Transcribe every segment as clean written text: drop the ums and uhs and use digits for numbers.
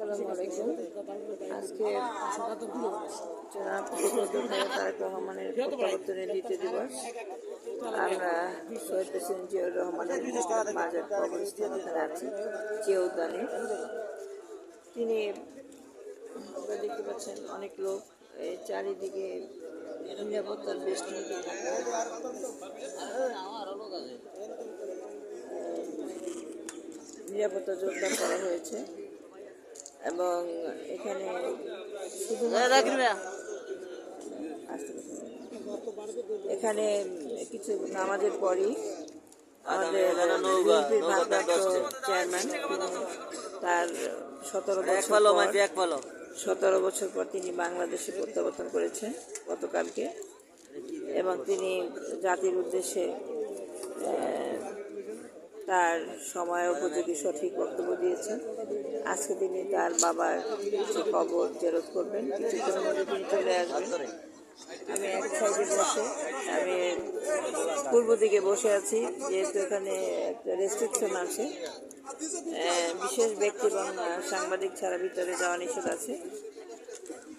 আসসালামু আলাইকুম। আজকে জনাব তারেক রহমানের প্রত্যাবর্তনের দ্বিতীয় দিবস। আমরা শহীদ প্রেসিডেন্ট জিয়াউর রহমানের মাজার কবরস্থানে আছি, জিয়া উদ্যানে। তিনি আপনারা দেখতে পাচ্ছেন অনেক লোক চারিদিকে নিরাপত্তার বেষ্টনীতে থাকে। নিরাপত্তা জোরদার করা হয়েছে এবং এখানে এখানে কিছু নামাজের পরই আমাদের বিএনপির ভারপ্রাপ্ত চেয়ারম্যান তিনি তার 17 বছর পর তিনি বাংলাদেশে প্রত্যাবর্তন করেছেন গতকালকে, এবং তিনি জাতির উদ্দেশ্যে তার সময় উপযোগী সঠিক বক্তব্য দিয়েছেন। আজকে তিনি তার বাবার কবর জিয়ারত করবেন, কিছুক্ষণের মধ্যে তিনি চলে আসবেন। আমি এক সাইডে বসে, আমি পূর্ব দিকে বসে আছি, যেহেতু এখানে একটা রেস্ট্রিকশন আছে, বিশেষ ব্যক্তি এবং সাংবাদিক ছাড়া ভিতরে যাওয়া নিষেধ আছে।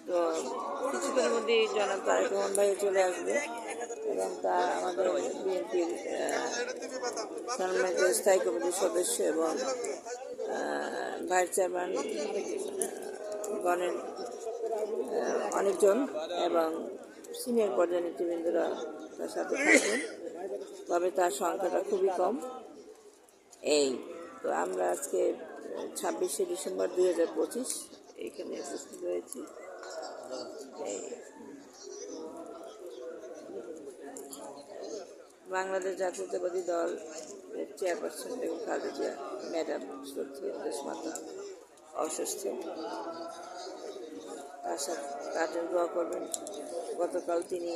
তো কিছুক্ষণের মধ্যেই জনাব তারেক রহমান ভাই চলে আসবে এবং তা আমাদের বিএনপির সম্মানিত স্থায়ী কমিটির সদস্য এবং ভাইস চেয়ারম্যান গণের অনেকজন এবং সিনিয়র পর্যায়ের নেতৃবৃন্দরা তার সাথে থাকবেন, তবে তার সংখ্যাটা খুবই কম। এই তো আমরা আজকে 26শে ডিসেম্বর 2025 এখানে উপস্থিত হয়েছি। বাংলাদেশ জাতীয়তাবাদী দল চেয়ারপারসন বেগম খালেদা জিয়া ম্যাডাম শ্রদ্ধেয় দেশমাতা অসুস্থ, তার সাথে তার জন্য দোয়া করবেন। গতকাল তিনি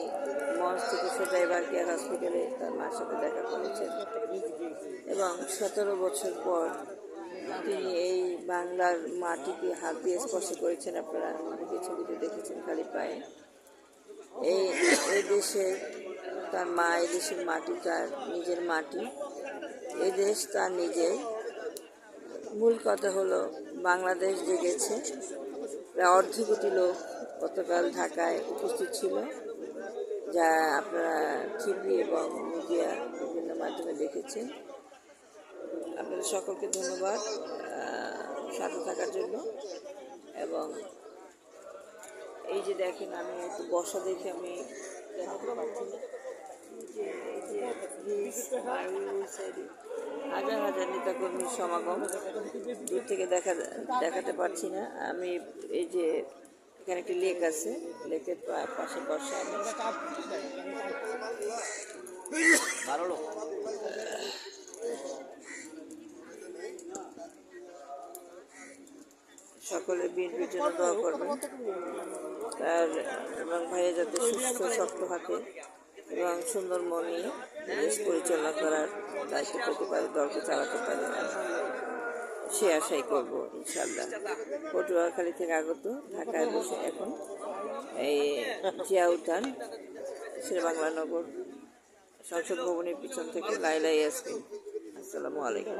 মঞ্চ থেকে সোজা এবার কেয়ার হসপিটালে তার মার সাথে দেখা করেছেন এবং 17 বছর পর তিনি এই বাংলার মাটিকে হাত দিয়ে স্পর্শ করেছেন। আপনারা অনেকে ছবিতে দেখেছেন খালি পায়ে। এই দেশে তার মা, এই দেশের মাটি তার নিজের মাটি, এই দেশ তার নিজের। মূল কথা হলো বাংলাদেশ জেগেছে। প্রায় 1.5 কোটি লোক গতকাল ঢাকায় উপস্থিত ছিল, যা আপনারা টিভি এবং মিডিয়া বিভিন্ন মাধ্যমে দেখেছেন। আপনাদের সকলকে ধন্যবাদ সাথে থাকার জন্য। এবং এই যে দেখেন, আমি একটু বসা দেখে আমি দেখাতে পারছি না, হাজার হাজার নেতাকর্মীর সমাগম দূর থেকে দেখাতে পারছি না। আমি এই যে এখানে একটি লেক আছে, লেকের পাশে বসা সকলে বিএনপির জন্য দোয়া করবেন, তার এবং ভাইয়া যাতে সুস্থ শক্ত হাতে এবং সুন্দর মন নিয়ে দেশ পরিচালনা করার দায়িত্ব পেতে পারে, দলকে চালাতে পারে, সে আশাই করবো ইনশাল্লাহ। পটুয়াখালী থেকে আগত, ঢাকায় বসে এখন এই জিয়া উদ্যান শেরেবাংলা নগর সংসদ ভবনের পিছন থেকে লাইলা ইয়াসমিন। আসসালামু আলাইকুম।